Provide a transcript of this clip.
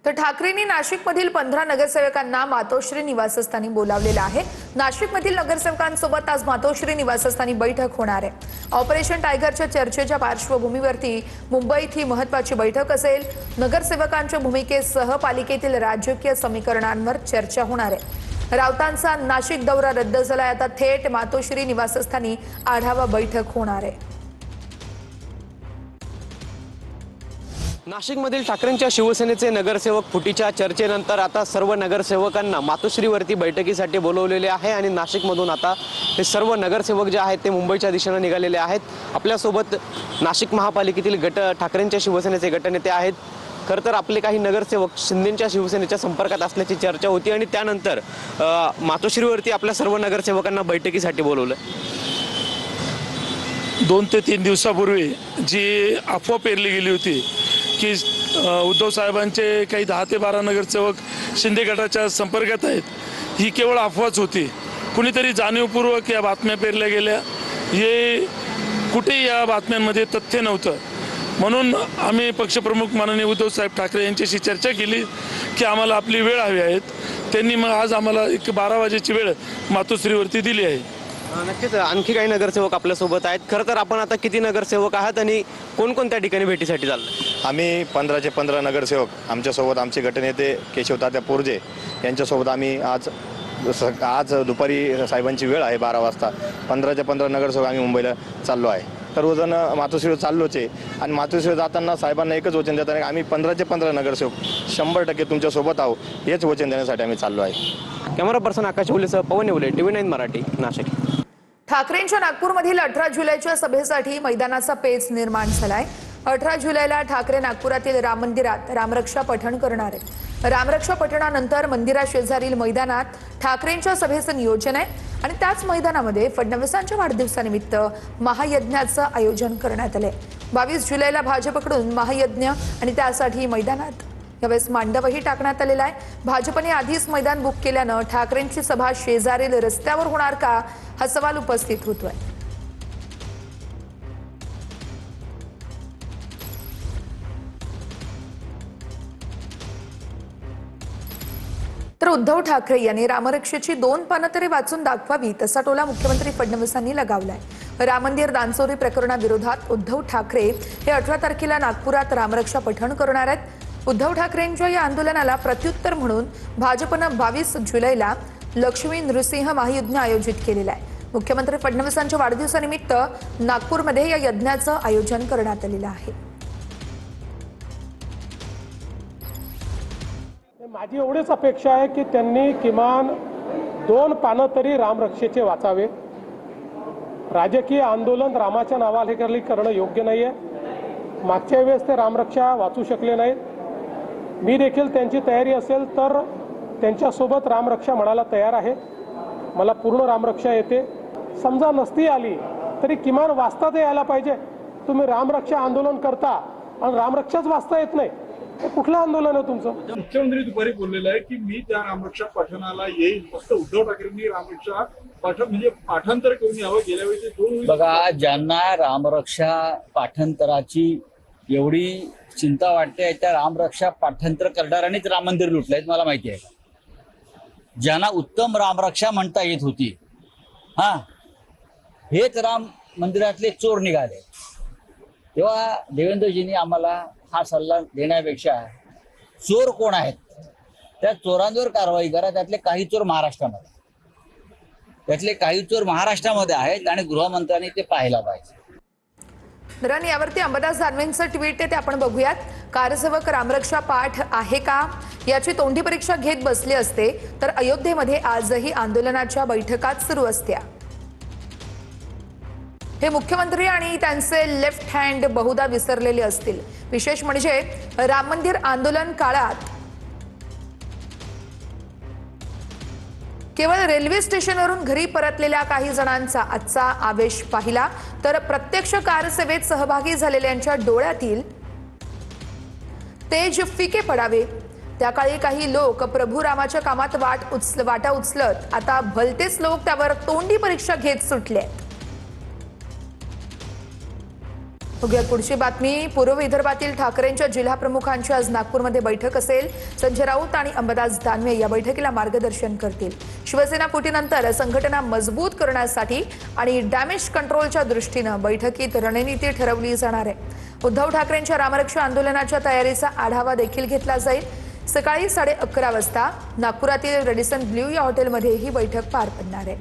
तर ठाकरेंनी नाशिकमधील 15 नगरसेवकांना मातोश्री निवासस्थानी बोलावलेलं आहे। नाशिकमधील नगरसेवकांसोबत आज मातोश्री निवासस्थानी बैठक होणार आहे। ऑपरेशन टायगरच्या चर्चेच्या पार्श्वभूमीवरती मुंबईत ही महत्त्वाची बैठक असेल। नगरसेवकांच्या भूमिकेसह पालिकेतील राजकीय समीकरणांवर चर्चा होणार आहे। राऊतांचा नाशिक दौरा रद्द झालाय, आता थेट मातोश्री निवासस्थानी आढावा बैठक होणार आहे। नाशिकमधील ठाकरेंच्या शिवसेनेचे नगरसेवक फुटीच्या चर्चेनंतर आता सर्व नगरसेवकांना मातोश्रीवरती बैठकीसाठी बोलवलेले आहे आणि नाशिकमधून आता हे सर्व नगरसेवक जे आहेत ते मुंबईच्या दिशेने निघालेले आहेत। आपल्यासोबत नाशिक महापालिकेतील ठाकरेंच्या शिवसेनेचे गटनेते आहेत। खरं तर आपले काही नगरसेवक शिंदेंच्या शिवसेनेच्या संपर्कात असल्याची चर्चा होती आणि त्यानंतर मातोश्रीवरती आपल्या सर्व नगरसेवकांना बैठकीसाठी बोलवलं। 2 ते 3 दिवसापूर्वी जी अफवा पेरली गेली होती की उद्धव साहेबांचे काही 10 ते 12 नगरसेवक शिंदे गटाच्या संपर्कात आहेत, ही केवळ अफवाच होती। कुणीतरी जाणीवपूर्वक या बातम्या पेरल्या गेल्या, हे कुठेही या बातम्यांमध्ये तथ्य नव्हतं। म्हणून आम्ही पक्षप्रमुख माननीय उद्धव साहेब ठाकरे यांच्याशी चर्चा केली की आम्हाला आपली वेळ हवी आहे। त्यांनी मग आज आम्हाला 12 वाजेची वेळ मातोश्रीवरती दिली आहे। नक्कीच आणखी काही नगरसेवक आपल्यासोबत आहेत। खरं तर आपण आता किती नगरसेवक आहात आणि कोणकोणत्या ठिकाणी भेटीसाठी चाललं? आम्ही 15 चे 15 नगरसेवक आमच्यासोबत आमचे गटनेते केशवतात्या पोरजे यांच्यासोबत आम्ही आज दुपारी साहेबांची वेळ आहे 12 वाजता 15 चे 15 नगरसेवक आम्ही मुंबईला चाललो आहे। सर्वजण मातोश्रीवर चाललोच आहे आणि मातोश्रीवर जाताना साहेबांना एकच वचन देताना आम्ही 15 चे 15 नगरसेवक 100% तुमच्यासोबत आहोत, हेच वचन देण्यासाठी आम्ही चाललो आहे। कॅमेरा पर्सन आकाश उलेसह पवन उले, TV9 मराठी, नाशिक। ठाकरेंच्या नागपूरमधील 18 जुलैच्या सभेसाठी मैदानाचा पेच निर्माण झालाय। 18 जुलैला ठाकरे नागपुरातील राम मंदिरात रामरक्षा पठण करणार आहेत। रामरक्षा पठणानंतर मंदिराशेजारील मैदानात ठाकरेंच्या सभेचं नियोजन आहे आणि त्याच मैदानामध्ये फडणवीसांच्या वाढदिवसानिमित्त महायज्ञाचं आयोजन करण्यात आलंय। 22 जुलैला भाजपकडून महायज्ञ आणि त्यासाठी मैदानात यावेळेस मांडवही टाकण्यात आलेला आहे। भाजपने आधीच मैदान बुक केल्यानं ठाकरेंची सभा शेजारील रस्त्यावर होणार का, हा सवाल उपस्थित होतोय। तर उद्धव ठाकरे यांनी रामरक्षेची 2 पानं तरी वाचून दाखवावी तसा टोला मुख्यमंत्री फडणवीसांनी लगावलाय। राम मंदिर दानचोरी प्रकरणाविरोधात उद्धव ठाकरे हे 18 तारखेला नागपुरात रामरक्षा पठण करणार आहेत। उद्धव ठाकरेंच्या या आंदोलनाला प्रत्युत्तर म्हणून भाजपनं 22 जुलैला लक्ष्मी नृसिंह महायज्ञ आयोजित केलेला आहे। मुख्यमंत्री फडणवीसांच्या वाढदिवसानिमित्त नागपूरमध्ये या यज्ञाचं आयोजन करण्यात आलेलं आहे। माझी एवढीच अपेक्षा आहे की त्यांनी किमान 2 पानं तरी रामरक्षेचे वाचावे। राजकीय आंदोलन रामाच्या नावाखाली करणं योग्य नाही आहे। मागच्या वेळेस ते रामरक्षा वाचू शकले नाहीत। मी देखील त्यांची तयारी असेल तर त्यांच्यासोबत रामरक्षा म्हणायला तयार आहे। मला पूर्ण रामरक्षा येते, समजा नसती आली तरी किमान वाचता तर यायला पाहिजे। तुम्ही रामरक्षा आंदोलन करता आणि रामरक्षाच वाचता येत नाही, हे कुठलं आंदोलन आहे तुमचं? मुख्यमंत्री दुपारी बोललेलं आहे की मी त्या रामरक्षा पठणाला येईल, फक्त उद्धव ठाकरेंनी रामरक्षा पठण म्हणजे पाठांतर करून यावं। गेल्या वेळी 2 बघा, ज्यांना रामरक्षा पाठांतराची एवढी चिंता वाटते त्या रामरक्षा पाठांतर करणाऱ्यांनीच राम मंदिर लुटलंय, मला माहिती आहे। ज्यांना उत्तम रामरक्षा म्हणता येत होती, हेच राम मंदिरातले चोर निघाले। तेव्हा देवेंद्रजींनी आम्हाला हा सल्ला देण्यापेक्षा चोर कोण आहेत त्या चोरांवर कारवाई करा। त्यातले काही चोर महाराष्ट्रामध्ये आहेत आणि गृहमंत्र्यांनी ते पाहायला पाहिजे। दरम्यान यावरती अंबादास दानवेंचं ट्विट आहे ते आपण बघूयात। कारसेवक रामरक्षा पाठ आहे का याची तोंडी परीक्षा घेत बसले असते तर अयोध्येमध्ये आजही आंदोलनाच्या बैठकात सुरू असत्या। हे मुख्यमंत्री आणि त्यांचे लेफ्ट हँड बहुधा विसरलेले असतील। विशेष म्हणजे राम मंदिर आंदोलन काळात केवळ रेल्वे स्टेशनवरून घरी परतलेल्या काही जणांचा आजचा आवेश पाहिला तर प्रत्यक्ष कारसेवेत सहभागी झालेल्यांच्या डोळ्यातील तेज फिके पडावे। त्या काळी काही लोक प्रभू रामाच्या कामात वाटा उचलत आता भलतेच लोक त्यावर तोंडी परीक्षा घेत सुटले। बघूया पुढची बातमी। पूर्व विदर्भातील ठाकरेंच्या जिल्हा प्रमुखांची आज नागपूरमध्ये बैठक असेल। संजय राऊत आणि अंबादास दानवे या बैठकीला मार्गदर्शन करतील। शिवसेना फुटीनंतर संघटना मजबूत करण्यासाठी आणि डॅमेज कंट्रोलच्या दृष्टीनं बैठकीत रणनीती ठरवली जाणार आहे। उद्धव ठाकरेंच्या रामरक्षा आंदोलनाच्या तयारीचा आढावा देखील घेतला जाईल। सकाळी 11:30 वाजता नागपुरातील रेडिसन ब्ल्यू या हॉटेलमध्ये ही बैठक पार पडणार आहे।